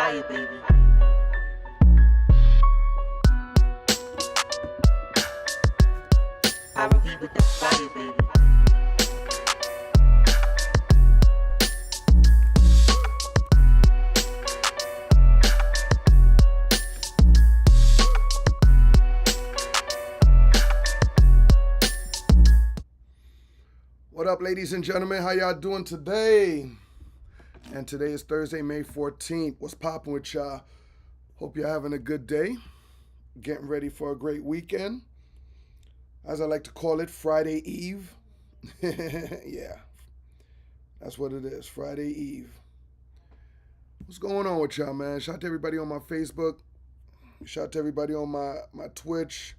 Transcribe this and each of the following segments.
fire, baby. I repeat with the fire, baby. What up, ladies and gentlemen? How y'all doing today? And today is Thursday, May 14th. What's poppin' with y'all? Hope you're having a good day. Getting ready for a great weekend. As I like to call it, Friday Eve. Yeah, that's what it is, Friday Eve. What's going on with y'all, man? Shout out to everybody on my Facebook. Shout out to everybody on my Twitch,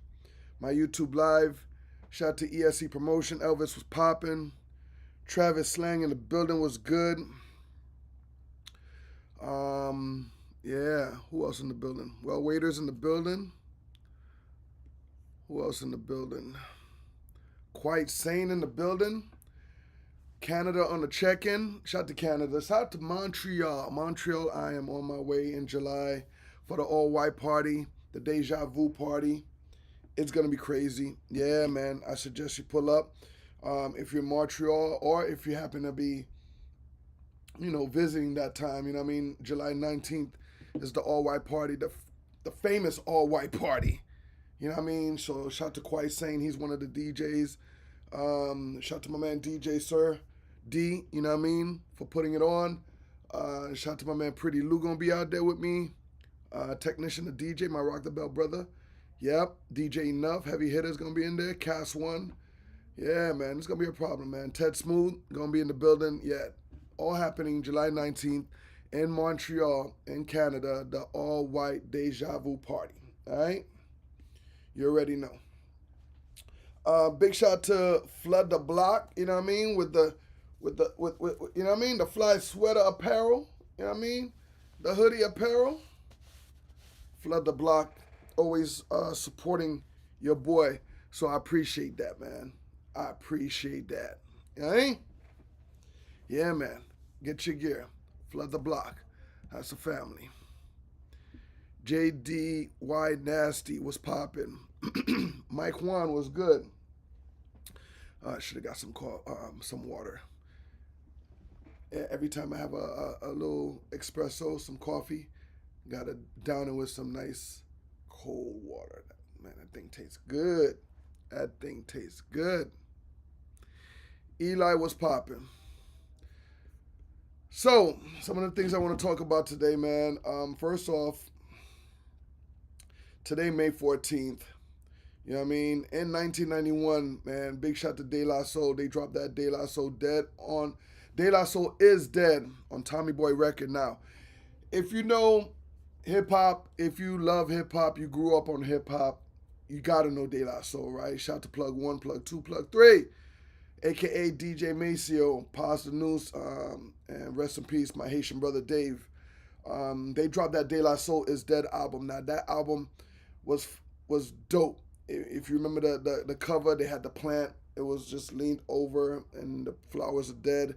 my YouTube Live. Shout out to ESC Promotion. Elvis was popping. Travis Slang in the building was good. Yeah. Who else in the building? Well, Waiters in the building. Who else in the building? Quite Sane in the building. Canada on the check-in. Shout out to Canada. Shout out to Montreal. Montreal, I am on my way in July for the all-white party, the Deja Vu party. It's going to be crazy. Yeah, man. I suggest you pull up if you're in Montreal or if you happen to be, visiting that time. You know what I mean? July 19th is the all-white party, the famous all-white party. You know what I mean? So shout out to Quite Sane. He's one of the DJs. Shout out to my man DJ Sir D, you know what I mean, for putting it on. Shout out to my man Pretty Lou gonna be out there with me. Technician, the DJ, my Rock the Bell brother. Yep, DJ Enough, Heavy Hitters gonna be in there. Cast One. Yeah, man, it's gonna be a problem, man. Ted Smooth gonna be in the building. Yeah, all happening July 19th in Montreal, in Canada, the all-white Deja Vu party. All right, you already know. Big shout to Flood the Block, you know what I mean, with you know what I mean, the fly sweater apparel, you know what I mean, the hoodie apparel. Flood the Block, always supporting your boy, so I appreciate that, man. I appreciate that. You know what I mean? Yeah, man. Get your gear. Flood the Block. That's a family. JDY Nasty was popping. Mike Juan was good. Should have got some water. Every time I have a little espresso, some coffee, gotta down it with some nice cold water. Man, that thing tastes good. That thing tastes good. Eli was popping. So, some of the things I want to talk about today, man. First off, today, May 14th. You know what I mean? In 1991, man, big shout to De La Soul. They dropped that De La Soul Dead on... De La Soul is Dead on Tommy Boy record. Now, if you know hip-hop, if you love hip-hop, you grew up on hip-hop, you got to know De La Soul, right? Shout to Plug 1, Plug 2, Plug 3, a.k.a. DJ Maceo, Pause the News, and rest in peace, my Haitian brother Dave. They dropped that De La Soul is Dead album. Now, that album was dope. If you remember the cover, they had the plant. It was just leaned over and the flowers are dead.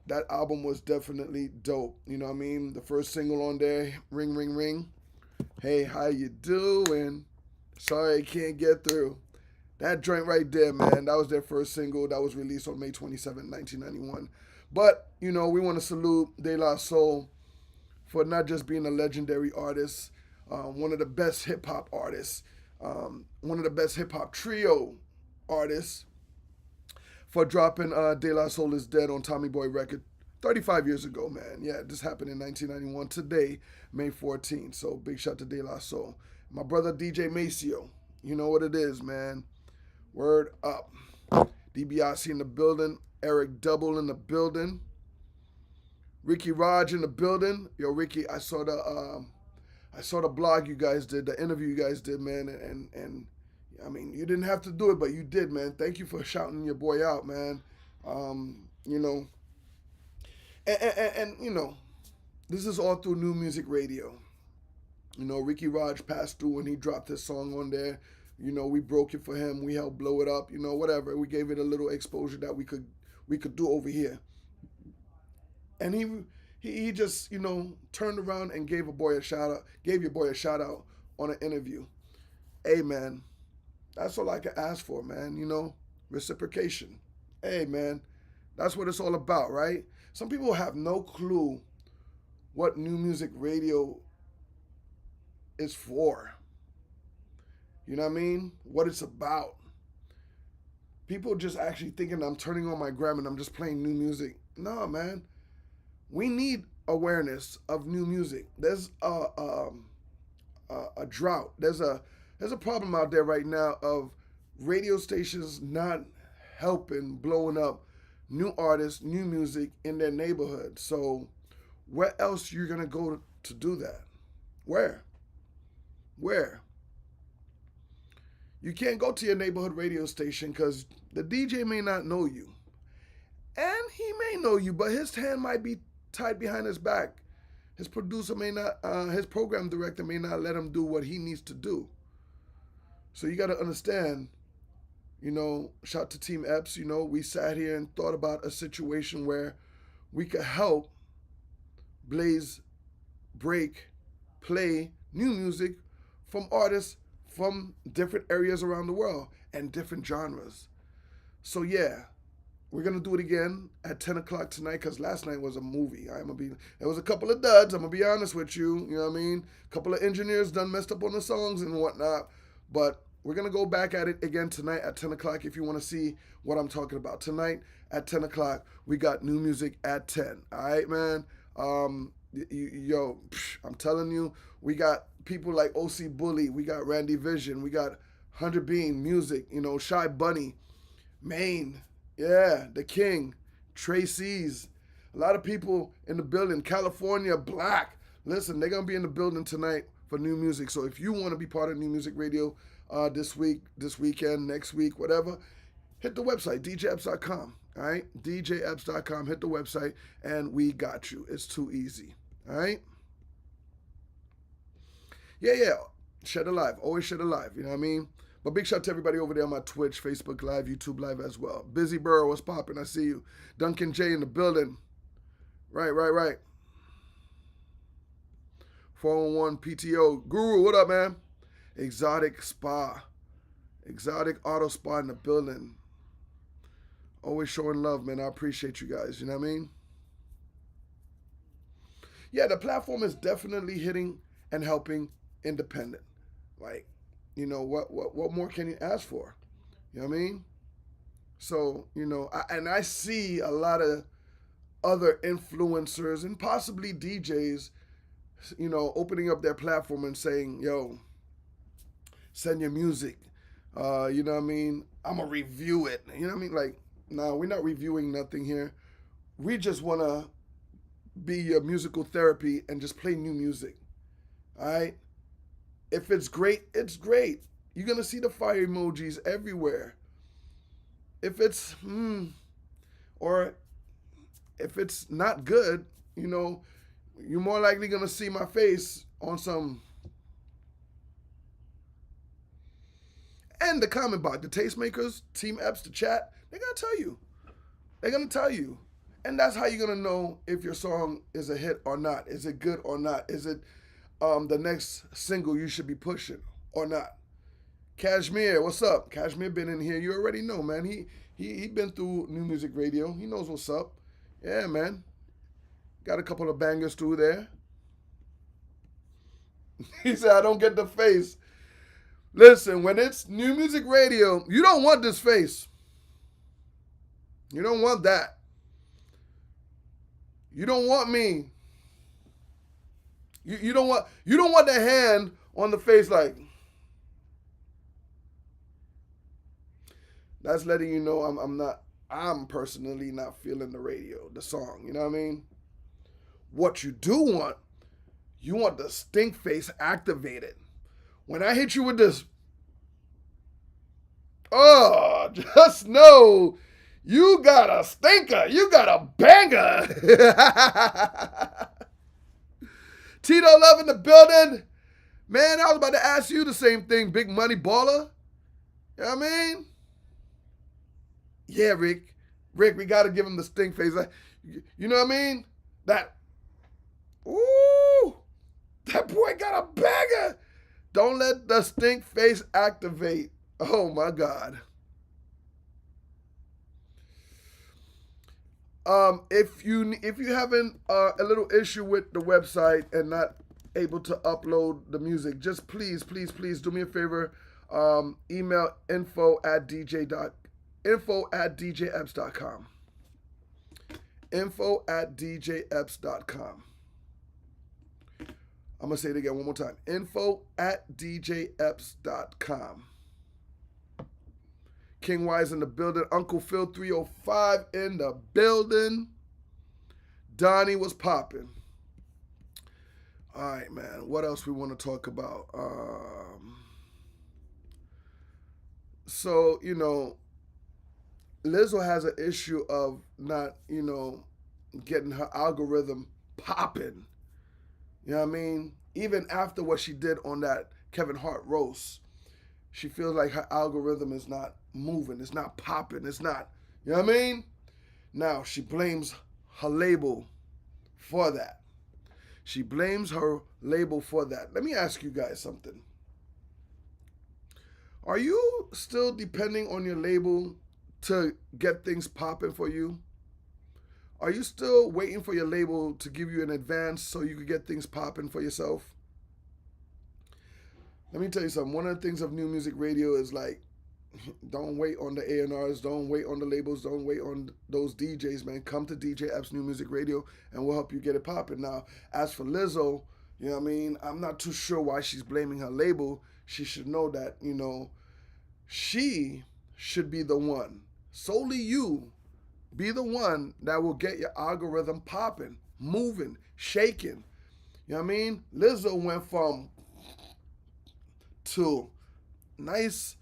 That album was definitely dope. You know what I mean? The first single on there, Ring, Ring, Ring. Hey, how you doing? Sorry I can't get through. That joint right there, man, that was their first single. That was released on May 27, 1991. But, we want to salute De La Soul for not just being a legendary artist, one of the best hip-hop artists, one of the best hip-hop trio artists, for dropping De La Soul is Dead on Tommy Boy record 35 years ago, man. Yeah, this happened in 1991. Today, May 14th. So big shout to De La Soul. My brother DJ Maceo, you know what it is, man. Word up. DBIC in the building. Eric Double in the building. Ricky Raj in the building. Yo, Ricky, I saw the blog you guys did, the interview you guys did, man, and I mean, you didn't have to do it, but you did, man. Thank you for shouting your boy out, man. And this is all through New Music Radio. Ricky Raj passed through and he dropped his song on there. We broke it for him. We helped blow it up. Whatever. We gave it a little exposure that we could do over here. And he just, turned around and gave your boy a shout out on an interview. Hey man, that's all I can ask for, man. Reciprocation. Hey man, that's what it's all about, right? Some people have no clue what new music radio is for. You know what I mean? What it's about. People just actually thinking I'm turning on my gram and I'm just playing new music. No, man. We need awareness of new music. There's a drought. There's a problem out there right now of radio stations not helping blowing up new artists, new music in their neighborhood. So where else you're gonna go to do that? Where? Where? You can't go to your neighborhood radio station because the DJ may not know you. And he may know you, but his hand might be tied behind his back. His producer may not, his program director may not let him do what he needs to do. So you got to understand, shout to Team Epps, we sat here and thought about a situation where we could help blaze, break, play new music from artists from different areas around the world and different genres. So yeah, we're gonna do it again at 10 o'clock tonight because last night was a movie. There was a couple of duds. I'm gonna be honest with you. You know what I mean? A couple of engineers done messed up on the songs and whatnot. But we're gonna go back at it again tonight at 10 o'clock if you want to see what I'm talking about. Tonight at 10 o'clock, we got new music at 10. All right, man. I'm telling you, we got people like OC Bully, we got Randy Vision, we got 100 Bean Music, Shy Bunny, Maine, yeah, The King, Tracy's, a lot of people in the building, California Black. Listen, they're gonna be in the building tonight for new music. So if you want to be part of New Music Radio this week, this weekend, next week, whatever, hit the website, djepps.com. All right, djepps.com. Hit the website, and we got you. It's too easy. All right. Yeah. Shed Alive. Always Shed Alive. You know what I mean? But big shout out to everybody over there on my Twitch, Facebook Live, YouTube Live as well. Busy Burrow, what's popping? I see you. Duncan J in the building. Right. 401 PTO. Guru, what up, man? Exotic Spa. Exotic Auto Spa in the building. Always showing love, man. I appreciate you guys. You know what I mean? Yeah, the platform is definitely hitting and helping independent. Like, what more can you ask for? You know what I mean? So, I see a lot of other influencers and possibly DJs, opening up their platform and saying, yo, send your music. You know what I mean? I'm going to review it. You know what I mean? Like, no, we're not reviewing nothing here. We just want to be your musical therapy and just play new music. All right? If it's great, it's great. You're going to see the fire emojis everywhere. If it's, or if it's not good, you're more likely going to see my face on some. And the comment box, the tastemakers, Team Epps, the chat, they're going to tell you. They're going to tell you. And that's how you're going to know if your song is a hit or not. Is it good or not? Is it the next single you should be pushing or not? Kashmir, what's up? Kashmir been in here. You already know, man. He been through New Music Radio. He knows what's up. Yeah, man. Got a couple of bangers through there. He said, I don't get the face. Listen, when it's New Music Radio, you don't want this face. You don't want that. You don't want me. You don't want the hand on the face like. That's letting you know I'm personally not feeling the radio, the song, you know what I mean? What you do want, you want the stink face activated. When I hit you with this, just know you got a stinker. You got a banger. Tito Love in the building. Man, I was about to ask you the same thing, big money baller. You know what I mean? Yeah, Rick, we got to give him the stink face. You know what I mean? That Ooh, that boy got a bagger. Don't let the stink face activate. Oh my God. If you having a little issue with the website and not able to upload the music, just please do me a favor. Email info@djepps.com. Info@djepps.com. I'm gonna say it again one more time. Info@djepps.com. King Wise in the building. Uncle Phil 305 in the building. Donnie was popping. All right, man. What else we want to talk about? So, Lizzo has an issue of not, getting her algorithm popping. You know what I mean? Even after what she did on that Kevin Hart roast, she feels like her algorithm is not moving. It's not popping. It's not, you know what I mean? Now, she blames her label for that. She blames her label for that. Let me ask you guys something. Are you still depending on your label to get things popping for you? Are you still waiting for your label to give you an advance so you can get things popping for yourself? Let me tell you something. One of the things of new music radio is like, don't wait on the A&Rs, don't wait on the labels, don't wait on those DJs, man. Come to DJ Epps New Music Radio and we'll help you get it popping. Now, as for Lizzo, you know what I mean? I'm not too sure why she's blaming her label. She should know that, she should be the one. Solely you be the one that will get your algorithm popping, moving, shaking. You know what I mean? Lizzo went from to nice,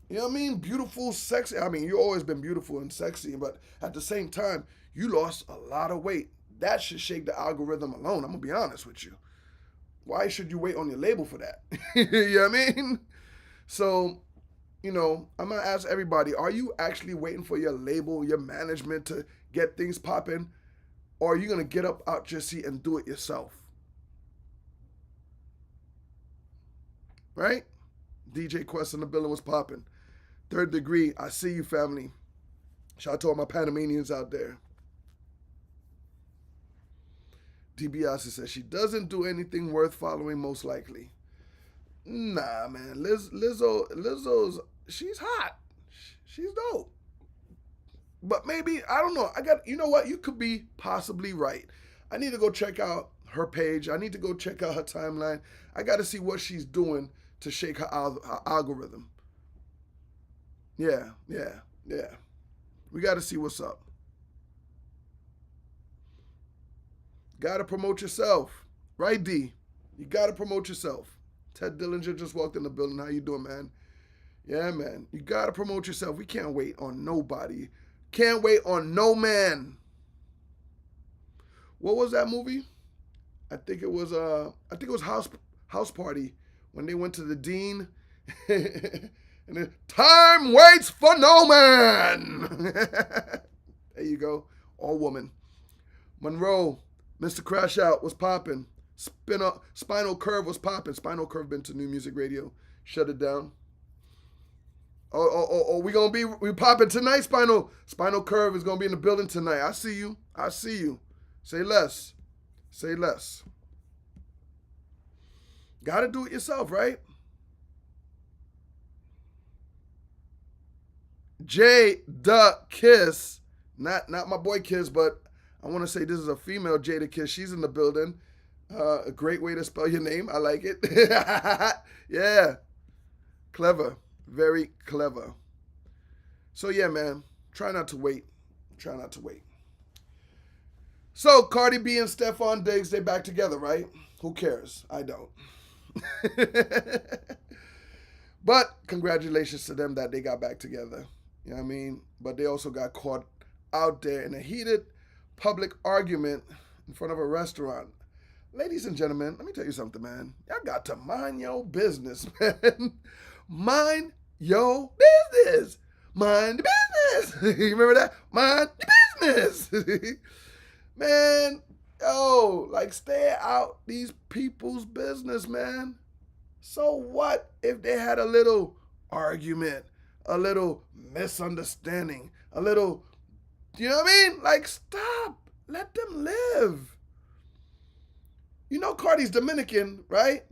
you know what I mean? Beautiful, sexy. I mean, you've always been beautiful and sexy, but at the same time, you lost a lot of weight. That should shake the algorithm alone. I'm going to be honest with you. Why should you wait on your label for that? You know what I mean? So, I'm going to ask everybody, are you actually waiting for your label, your management to get things popping? Or are you going to get up out your seat and do it yourself? Right? DJ Quest in the building was popping. Third Degree, I see you, family. Shout out to all my Panamanians out there. DiBiase says she doesn't do anything worth following, most likely. Nah, man. Lizzo's, she's hot. She's dope. But maybe, I don't know. You know what? You could be possibly right. I need to go check out her page. I need to go check out her timeline. I got to see what she's doing to shake her algorithm. Yeah. We got to see what's up. Got to promote yourself. Right, D? You got to promote yourself. Ted Dillinger just walked in the building. How you doing, man? Yeah, man. You got to promote yourself. We can't wait on nobody. Can't wait on no man. What was that movie? I think it was House Party when they went to the dean. And then, time waits for no man. There you go. All woman. Monroe, Mr. Crash Out was popping. Spinal Curve was popping. Spinal Curve been to New Music Radio. Shut it down. Oh, we popping tonight, Spinal Curve is gonna be in the building tonight. I see you. Say less. Gotta do it yourself, right? Jay the Kiss, not my boy Kiss, but I want to say this is a female Jada Kiss. She's in the building. A great way to spell your name. I like it. Yeah, clever, very clever. So yeah, man, try not to wait. So Cardi B and Stephon Diggs, they back together, right? Who cares? I don't. But congratulations to them that they got back together. You know what I mean? But they also got caught out there in a heated public argument in front of a restaurant. Ladies and gentlemen, let me tell you something, man. Y'all got to mind your business, man. Mind your business. Mind the business. You remember that? Mind the business. Man, Yo, like stay out these people's business, man. So what if they had a little argument, a little misunderstanding, a little, you know what I mean? Like stop. Let them live. You know Cardi's Dominican, right?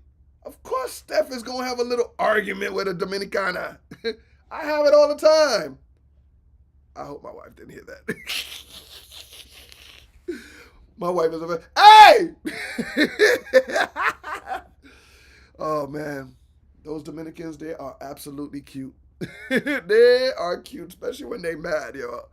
Of course Steph is going to have a little argument with a Dominicana. I have it all the time. I hope my wife didn't hear that. My wife is a hey! Oh man, those Dominicans, they are absolutely cute. They are cute, especially when they mad, yo.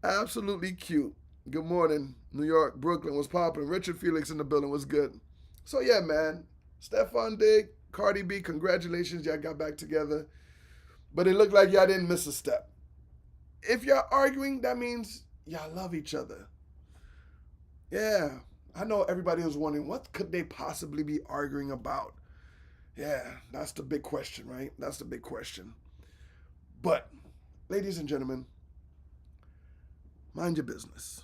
Absolutely cute. Good morning, New York, Brooklyn was popping. Richard Felix in the building was good. So yeah, man. Stephon Diggs, Cardi B, congratulations, y'all got back together. But it looked like y'all didn't miss a step. If y'all arguing, that means y'all love each other. Yeah. I know everybody was wondering what could they possibly be arguing about? Yeah, that's the big question, right? That's the big question. But, ladies and gentlemen, mind your business.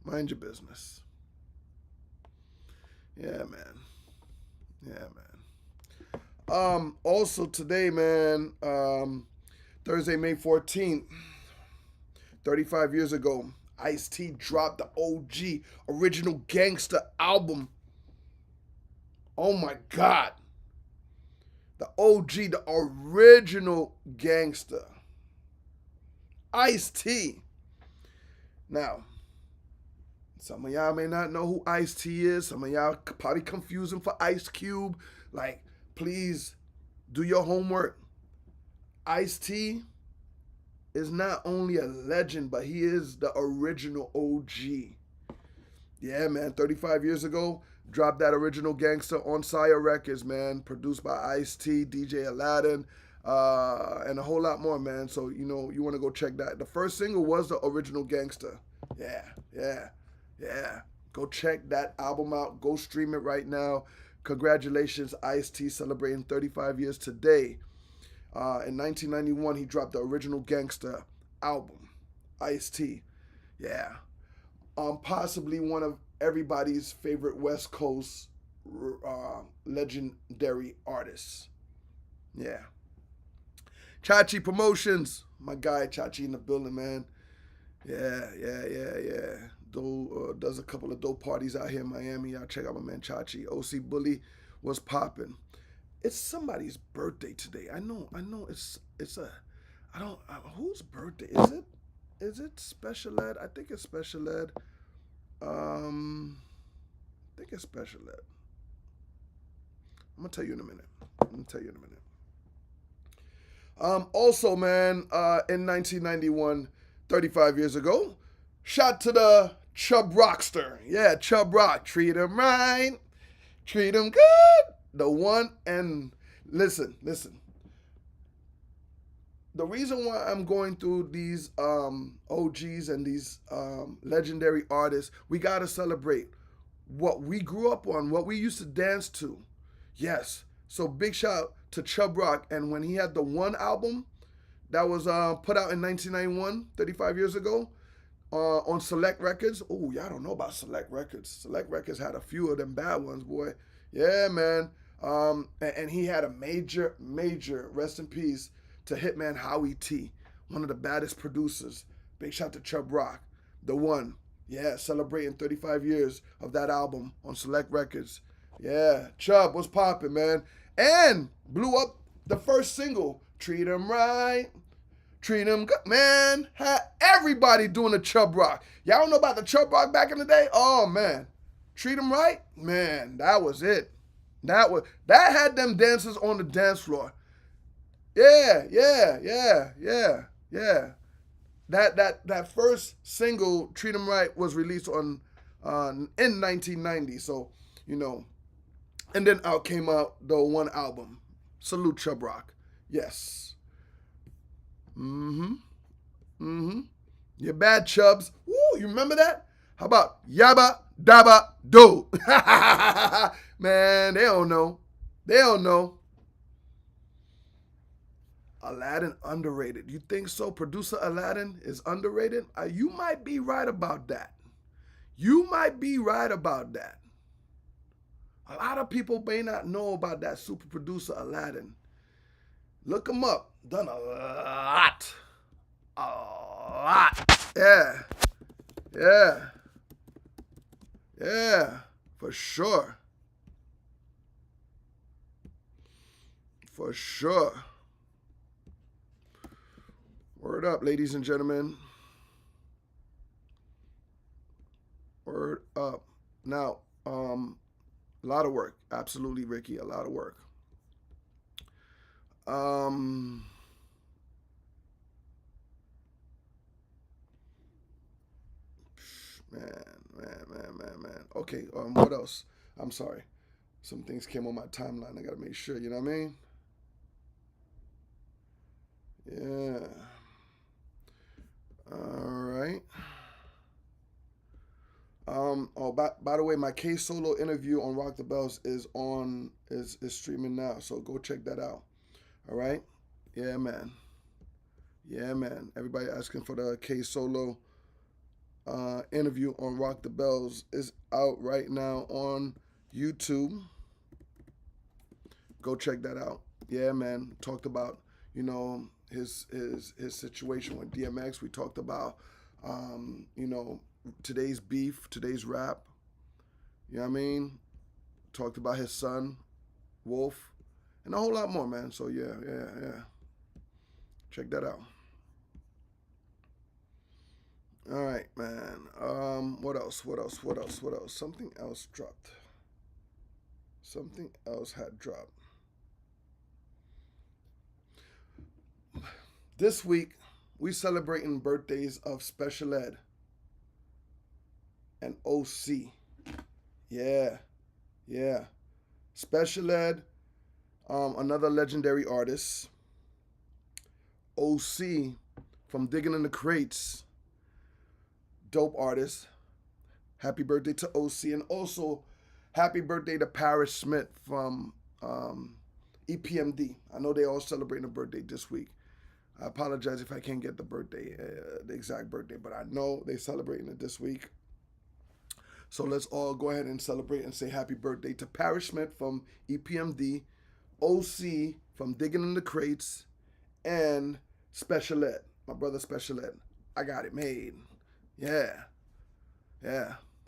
Mind your business. Yeah, man. Yeah, man. Also today, man, Thursday, May 14th, 35 years ago, Ice-T dropped the OG Original Gangster album. Oh my God. The OG, the original gangster. Ice-T. Now, some of y'all may not know who Ice-T is. Some of y'all probably confuse him for Ice Cube. Like, please do your homework. Ice-T is not only a legend, but he is the original OG. Yeah, man, 35 years ago, dropped that Original Gangster on Sire Records, man, produced by Ice-T, DJ Aladdin, and a whole lot more, man. So, you know, you want to go check that. The first single was the Original Gangster. Yeah. Go check that album out. Go stream it right now. Congratulations, Ice-T, celebrating 35 years today. In 1991, he dropped the Original Gangster album. Ice-T. Yeah. Possibly one of everybody's favorite West Coast legendary artists. Yeah. Chachi Promotions. My guy Chachi in the building, man. Yeah. Does a couple of dope parties out here in Miami. Y'all check out my man Chachi. OC Bully was popping. It's somebody's birthday today. I know. It's a. I don't. Whose birthday is it? Special Ed. I think it's Special Ed. I think it's Special Ed. I'm gonna tell you in a minute. Also, man, in 1991, 35 years ago, shot to the Chubb Rockster. Yeah, Chubb Rock. Treat him right. Treat him good. The one and listen. The reason why I'm going through these OGs and these legendary artists, we gotta celebrate what we grew up on, what we used to dance to. Yes. So big shout out to Chubb Rock. And when he had the one album that was put out in 1991, 35 years ago, on Select Records. Oh, y'all don't know about Select Records. Select Records had a few of them bad ones, boy. Yeah, man. And he had a major, rest in peace to Hitman Howie T, one of the baddest producers. Big shout to Chubb Rock, the one. Yeah, celebrating 35 years of that album on Select Records. Yeah, Chubb was popping, man. And blew up the first single, Treat 'em Right. Treat 'em good. Man, had everybody doing the Chubb Rock. Y'all don't know about the Chubb Rock back in the day? Oh, man. Treat 'em Right? Man, that was it. That had them dancers on the dance floor. Yeah. That first single, Treat 'em Right, was released in 1990. So, you know, and then out came out the one album, Salute Chubb Rock. Yes. You're bad, Chubbs. Woo, you remember that? How about Yabba Dabba Do? Man, they don't know. Aladdin underrated. You think so? Producer Aladdin is underrated? You might be right about that. You might be right about that. A lot of people may not know about that super producer Aladdin. Look him up. Done a lot. A lot. Yeah. Yeah. Yeah. For sure. For sure. Word up, ladies and gentlemen. Word up. Now, a lot of work. Absolutely, Ricky. A lot of work. Um, man. Okay. What else? I'm sorry. Some things came on my timeline. I gotta make sure. You know what I mean? Yeah. All right. Oh, by the way, my K Solo interview on Rock the Bells is streaming now, so go check that out. All right. Yeah, man. Yeah, man. Everybody asking for the K Solo interview on Rock the Bells is out right now on YouTube. Go check that out. Yeah, man. Talked about his situation with DMX. We talked about today's beef, today's rap. You know what I mean? Talked about his son, Wolf, and a whole lot more, man. So yeah. Check that out. All right, man. What else? Something else dropped. Something else had dropped. This week, we celebrating birthdays of Special Ed and OC. Yeah. Special Ed, another legendary artist. OC from Digging in the Crates, dope artist. Happy birthday to OC, and also happy birthday to Paris Smith from EPMD. I know they all celebrating a birthday this week. I apologize if I can't get the exact birthday, but I know they celebrating it this week. So let's all go ahead and celebrate and say happy birthday to Paris Smith from EPMD, OC from Digging in the Crates, and Special Ed, my brother Special Ed. I got it made. Yeah.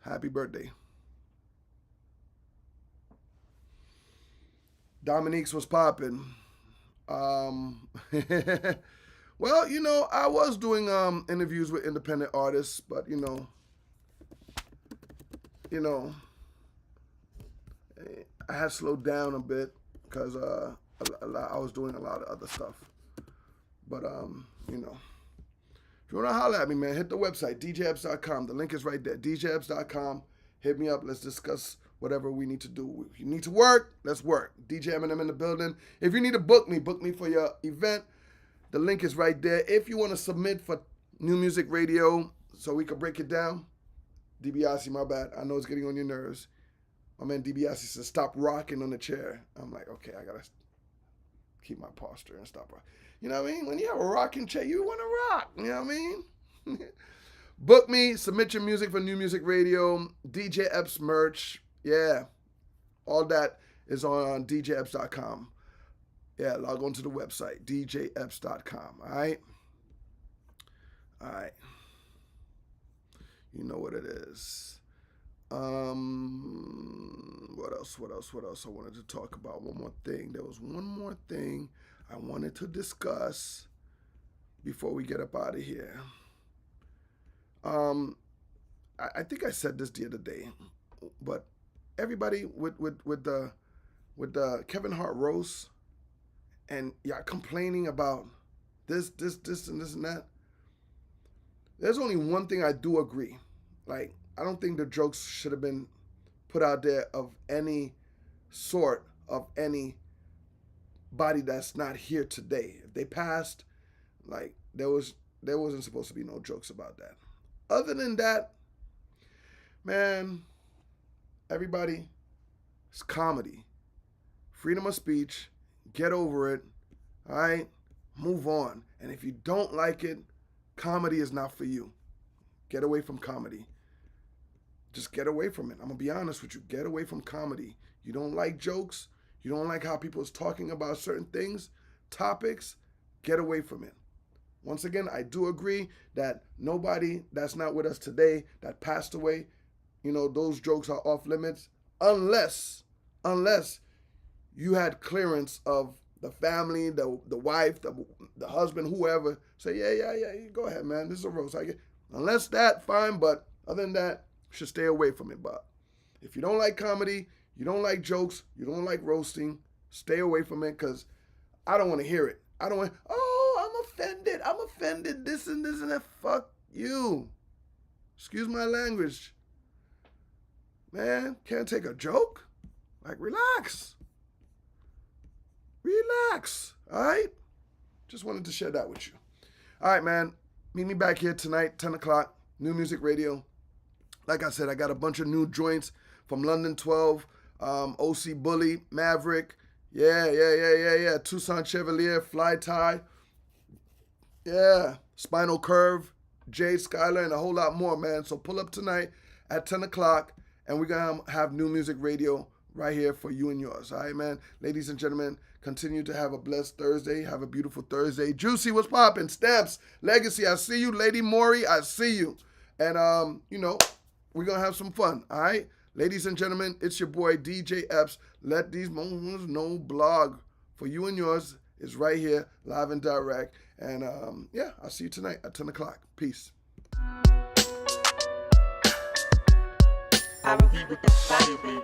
Happy birthday. Dominique's was popping. Well, I was doing interviews with independent artists, but I had slowed down a bit because I was doing a lot of other stuff. But if you want to holler at me, man, hit the website, djepps.com. The link is right there, djepps.com. Hit me up. Let's discuss whatever we need to do. If you need to work, let's work. DJ Eminem in the building. If you need to book me for your event. The link is right there. If you want to submit for New Music Radio so we can break it down, DiBiase, my bad. I know it's getting on your nerves. My man DiBiase said, stop rocking on the chair. I'm like, okay, I got to keep my posture and stop rocking. You know what I mean? When you have a rocking chair, you want to rock. You know what I mean? Book me. Submit your music for New Music Radio. DJ Epps merch. Yeah. All that is on djepps.com. Yeah, log on to the website, djepps.com. All right? You know what it is. What else I wanted to talk about? One more thing. There was one more thing I wanted to discuss before we get up out of here. I think I said this the other day, but everybody with the Kevin Hart roast, and y'all complaining about this and that. There's only one thing I do agree. Like, I don't think the jokes should have been put out there of any sort of any body that's not here today. If they passed, like, there wasn't supposed to be no jokes about that. Other than that, man, everybody, it's comedy. Freedom of speech. Get over it. All right? Move on. And if you don't like it, comedy is not for you. Get away from comedy. just get away from it. I'm going to be honest with you. Get away from comedy. You don't like jokes. You don't like how people is talking about certain things, topics. Get away from it. Once again, I do agree that nobody that's not with us today that passed away, those jokes are off limits unless you had clearance of the family, the wife, the husband, whoever, say, yeah, go ahead, man. This is a roast. Unless that, fine, but other than that, you should stay away from it. But if you don't like comedy, you don't like jokes, you don't like roasting, stay away from it because I don't want to hear it. I don't want, I'm offended, this and that. Fuck you. Excuse my language. Man, can't take a joke? Like, relax. All right? Just wanted to share that with you. All right, man. Meet me back here tonight, 10 o'clock, New Music Radio. Like I said, I got a bunch of new joints from London 12, OC Bully, Maverick. Yeah. Tucson Chevalier, Fly Tie. Yeah. Spinal Curve, Jade Skyler, and a whole lot more, man. So pull up tonight at 10 o'clock, and we're going to have New Music Radio right here for you and yours. All right, man? Ladies and gentlemen, continue to have a blessed Thursday. Have a beautiful Thursday. Juicy, what's poppin'? Stamps, Legacy, I see you. Lady Maury, I see you. And, we're going to have some fun, all right? Ladies and gentlemen, it's your boy, DJ Epps. Let these moments know blog for you and yours is right here, live and direct. And, I'll see you tonight at 10 o'clock. Peace. I will be with the fire, baby.